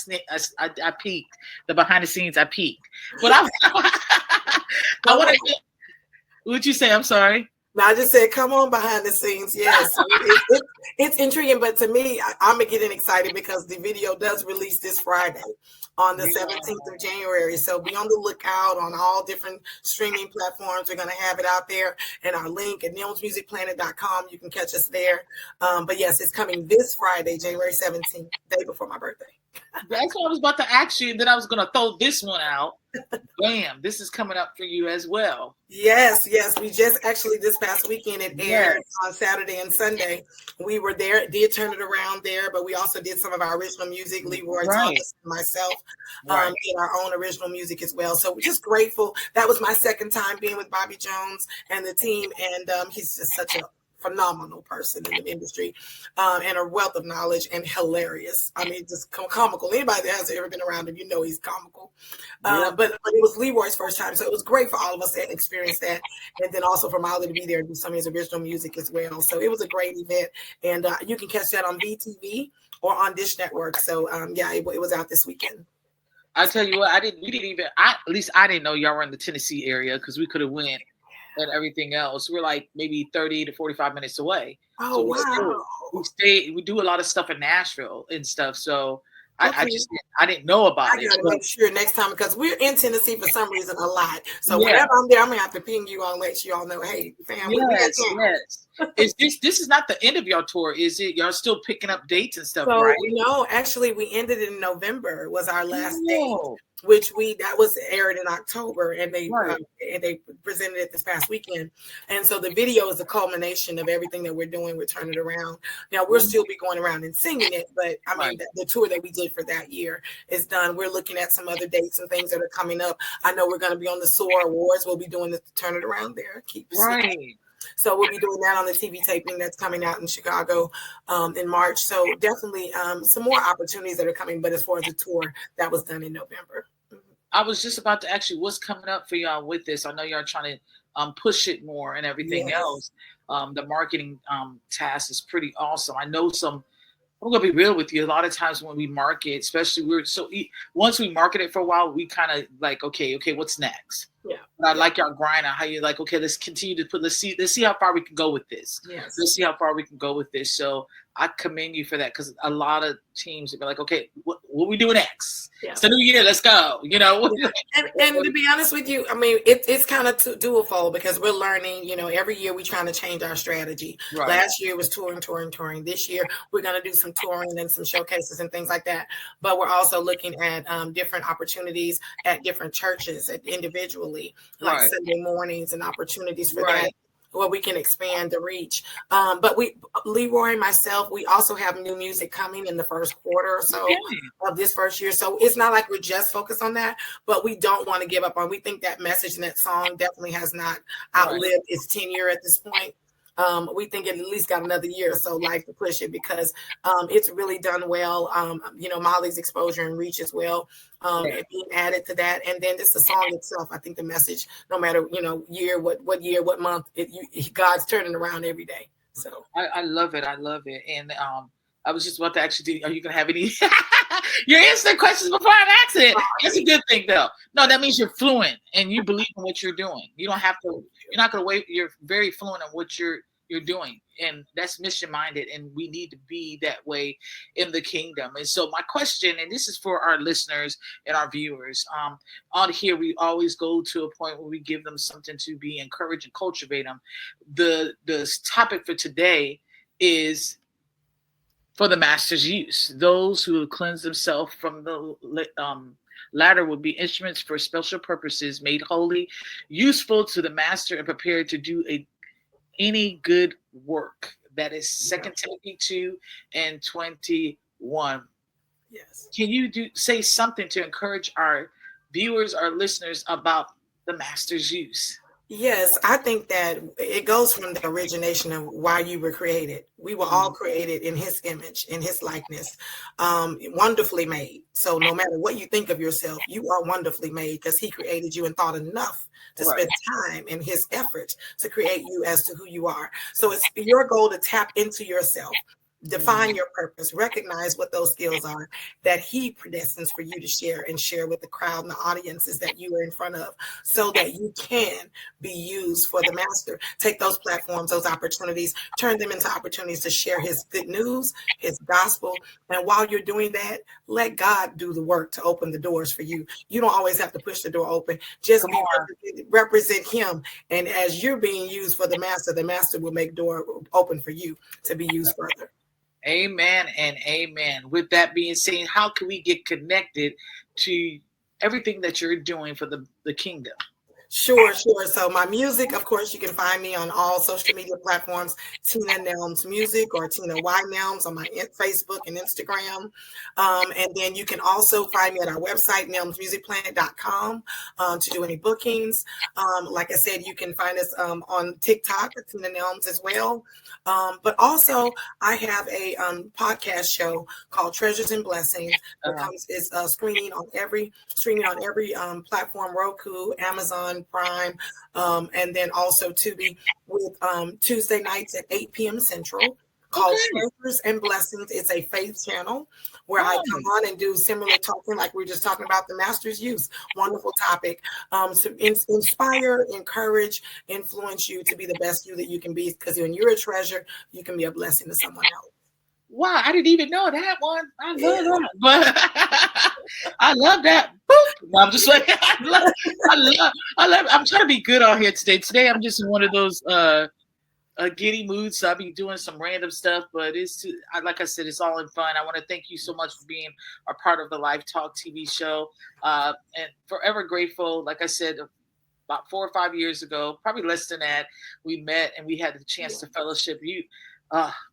Speaker 3: peeked. The behind the scenes, I peeked. But I want to. What'd you say? I'm sorry.
Speaker 2: No, I just said, come on behind the scenes. Yes, it's intriguing, but to me, I'm getting excited because the video does release this Friday on the 17th of January. So be on the lookout on all different streaming platforms. We're going to have it out there, and our link at nelmsmusicplanet.com. You can catch us there. But yes, it's coming this Friday, January 17th, day before my birthday.
Speaker 3: That's what I was about to ask you, and then I was going to throw this one out. Bam, this is coming up for you as well.
Speaker 2: Yes. We just actually this past weekend it aired on Saturday and Sunday. We were there, did turn it around there, but we also did some of our original music. Leroy Thomas and myself did our own original music as well. So we're just grateful. That was my second time being with Bobby Jones and the team, and he's just such a phenomenal person in the industry, and a wealth of knowledge, and hilarious. I mean, just comical. Anybody that has ever been around him, you know he's comical. But it was Leroy's first time, so it was great for all of us to experience that, and then also for Molly to be there and do some of his original music as well. So it was a great event, and you can catch that on VTV or on Dish Network. So it was out this weekend.
Speaker 3: I tell you what, at least I didn't know y'all were in the Tennessee area, because we could have went. And everything else, we're like maybe 30 to 45 minutes away.
Speaker 2: Oh, so
Speaker 3: we do a lot of stuff in Nashville and stuff. So I didn't know about it.
Speaker 2: I gotta make sure next time, because we're in Tennessee for some reason a lot. So whenever I'm there, I'm gonna have to ping you on, let you all know, hey, fam.
Speaker 3: Yes. Is this is not the end of your tour, is it? Y'all still picking up dates and stuff,
Speaker 2: so,
Speaker 3: right?
Speaker 2: No, actually, we ended in November. Was our last date, which that was aired in October, and they presented it this past weekend. And so the video is the culmination of everything that we're doing with Turn It Around. Now we'll still be going around and singing it, but I mean the tour that we did for that year is done. We're looking at some other dates and things that are coming up. I know we're going to be on the SOAR Awards. We'll be doing the Turn It Around there. So we'll be doing that on the TV taping that's coming out in Chicago in March. So definitely some more opportunities that are coming. But as far as the tour, that was done in November.
Speaker 3: I was just about to ask you, what's coming up for y'all with this? I know y'all trying to push it more and everything else. The marketing task is pretty awesome. I know I'm gonna be real with you. A lot of times when we market, especially once we market it for a while, we kind of like, okay, what's next? Yeah. But I like y'all grind on how you're like, okay, let's continue to let's see how far we can go with this. Yes. Let's see how far we can go with this. So I commend you for that, because a lot of teams are like, okay, what we doing next? Yeah. It's the new year, let's go. You know.
Speaker 2: And to be honest with you, I mean, it's kind of dual-fold, because we're learning. You know, every year we're trying to change our strategy. Right. Last year was touring. This year we're going to do some touring and some showcases and things like that. But we're also looking at different opportunities at different churches, individually, like Sunday mornings, and opportunities for that, where we can expand the reach. But Leroy and myself, we also have new music coming in the first quarter or so of this first year. So it's not like we're just focused on that, but we don't want to give up on. We think that message and that song definitely has not outlived its tenure at this point. We think it at least got another year or so life to push it, because it's really done well. You know, Molly's exposure and reach as well, and being added to that, and then just the song itself. I think the message, no matter year, what year, what month, God's turning around every day. So
Speaker 3: I love it. And I was just about to actually, are you gonna have any? You're answering questions before I ask it. That's a good thing, though. No, that means you're fluent and you believe in what you're doing. You don't have to. You're not gonna wait. You're very fluent in what you're doing, and that's mission minded. And we need to be that way in the kingdom. And so my question, and this is for our listeners and our viewers, on here we always go to a point where we give them something to be encouraged and cultivate them. The topic for today is for the master's use. Those who cleanse themselves from the latter will be instruments for special purposes, made holy, useful to the master, and prepared to do any good work. That is 2 Timothy 2:21. Yes. Can you say something to encourage our viewers, our listeners, about the master's use?
Speaker 2: Yes, I think that it goes from the origination of why you were created. We were all created in his image, in his likeness, wonderfully made. So no matter what you think of yourself, you are wonderfully made because he created you and thought enough to
Speaker 3: Right.
Speaker 2: spend time in his effort to create you as to who you are. So it's your goal to tap into yourself, define your purpose, recognize what those skills are that he predestines for you to share and share with the crowd and the audiences that you are in front of so that you can be used for the master. Take those platforms, those opportunities, turn them into opportunities to share his good news, his gospel. And while you're doing that, let God do the work to open the doors for you. You don't always have to push the door open. Just represent him. And as you're being used for the master will make door open for you to be used further.
Speaker 3: Amen and amen. With that being said, how can we get connected to everything that you're doing for the kingdom?
Speaker 2: Sure. So my music, of course, you can find me on all social media platforms, Tina Nelms Music or Tina Y Nelms on my Facebook and Instagram. And then you can also find me at our website, nelmsmusicplanet.com, to do any bookings. Like I said, you can find us on TikTok at Tina Nelms as well. But also I have a podcast show called Treasures and Blessings. It's streaming on every platform, Roku, Amazon Prime, and then also Tubi with Tuesday nights at 8 p.m. Central, called Treasures and Blessings. It's a faith channel where I come on and do similar talking like we were just talking about the master's use. Wonderful topic to inspire, encourage, influence you to be the best you that you can be, because when you're a treasure, you can be a blessing to someone else.
Speaker 3: Wow, I didn't even know that one. I love that. But I love that. No, I'm just like, I love. I'm trying to be good on here today. Today, I'm just in one of those giddy moods. So I'll be doing some random stuff, but like I said, it's all in fun. I want to thank you so much for being a part of the Live Talk TV show, and forever grateful. Like I said, about 4 or 5 years ago, probably less than that, we met and we had the chance to fellowship. You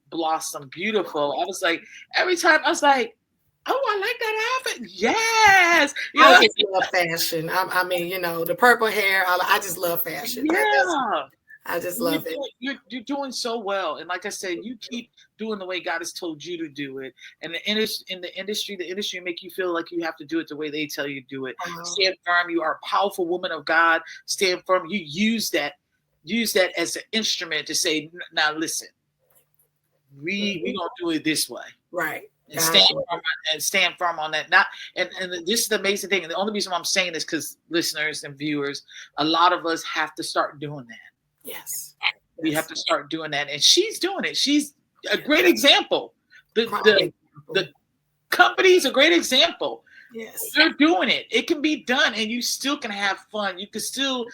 Speaker 3: blossom, beautiful. I was like, every time I was like, oh, I like that outfit. Yes.
Speaker 2: I just love fashion. I mean, the purple hair. I just love fashion.
Speaker 3: Yeah.
Speaker 2: I just love it.
Speaker 3: You're doing so well. And like I said, you keep doing the way God has told you to do it. And the industry make you feel like you have to do it the way they tell you to do it. Stand firm. You are a powerful woman of God. Stand firm. You use that as an instrument to say, now listen, we gonna do it this way.
Speaker 2: Right.
Speaker 3: And stand firm on that. And this is the amazing thing. And the only reason why I'm saying this, because listeners and viewers, a lot of us have to start doing that.
Speaker 2: Yes.
Speaker 3: We have to start doing that. And she's doing it. She's a great example. The company's a great example.
Speaker 2: Yes.
Speaker 3: They're doing it. It can be done and you still can have fun. You can still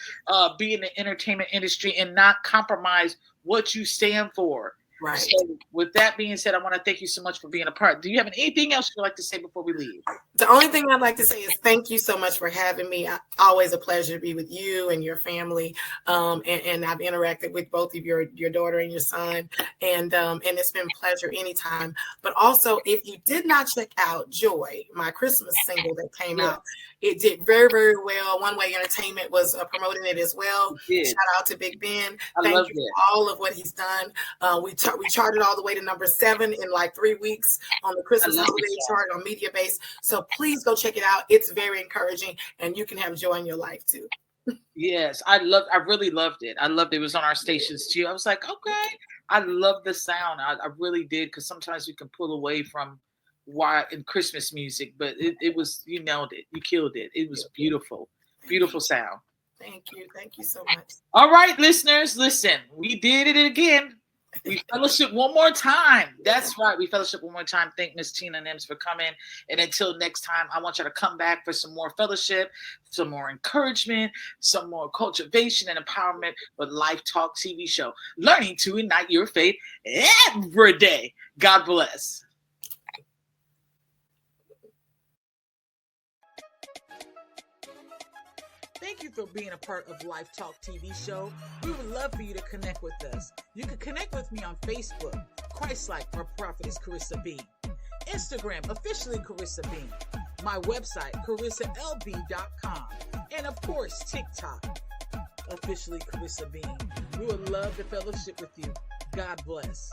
Speaker 3: be in the entertainment industry and not compromise what you stand for.
Speaker 2: Right.
Speaker 3: So with that being said, I want to thank you so much for being a part. Do you have anything else you'd like to say before we leave?
Speaker 2: The only thing I'd like to say is thank you so much for having me. Always a pleasure to be with you and your family. And I've interacted with both of your daughter and your son. And it's been a pleasure anytime. But also, if you did not check out Joy, my Christmas single that came out, it did very, very well. One Way Entertainment was promoting it as well. Shout out to Big Ben. Thank you for all of what he's done. We charted all the way to number 7 in like 3 weeks on the Christmas holiday chart on MediaBase. So please go check it out. It's very encouraging, and you can have joy in your life too.
Speaker 3: Yes, I really loved it. I loved it. It was on our stations too. I was like, okay, I love the sound. I really did, because sometimes you can pull away from in Christmas music, but it was, you nailed it. You killed it. It was beautiful. Beautiful sound.
Speaker 2: Thank you so much.
Speaker 3: All right, listeners, listen, we did it again. We fellowship one more time. That's right. We fellowship one more time. Thank Miss Tina Nelms for coming. And until next time, I want you to come back for some more fellowship, some more encouragement, some more cultivation and empowerment with Life Talk TV show. Learning to ignite your faith every day. God bless. Thank you for being a part of Life Talk TV show. We would love for you to connect with us. You can connect with me on Facebook, Christ-like or Prophetess Carissa Bean. Instagram, officially Carissa Bean. My website, CarissaLB.com. And of course, TikTok.
Speaker 1: officially Carissa Bean. We would love to fellowship with you. God bless.